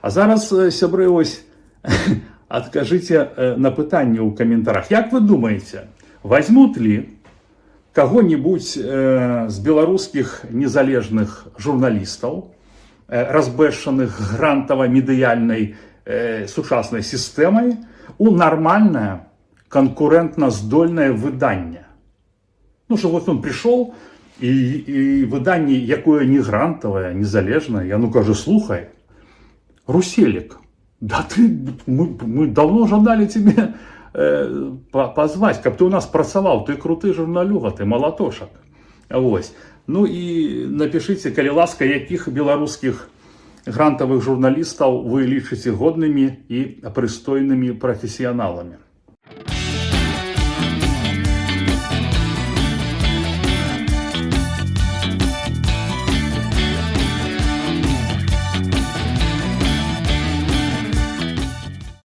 А зараз, сябры, ось, откажите на пытанне ў каментарах. Як вы думаете, возьмут ли кого-нибудь з беларускіх незалежных журналістаў, разбэшчаных грантава-медыяльнай сучаснай сістэмай, у нормальное конкурентно здольное выданне? Ну, что вот он пришел, и выданне, якое не грантовое, незалежное, я кажу, слухай, Руселик, да мы давно жадали тебе позвать, каб ты у нас працаваў, ты круты журналюга, ты малатошак. Вось. Ну і напишите, калі ласка, якіх беларускіх грантовых журналістаў вы лічыце годнымі і прыстойнымі прафесіяналамі.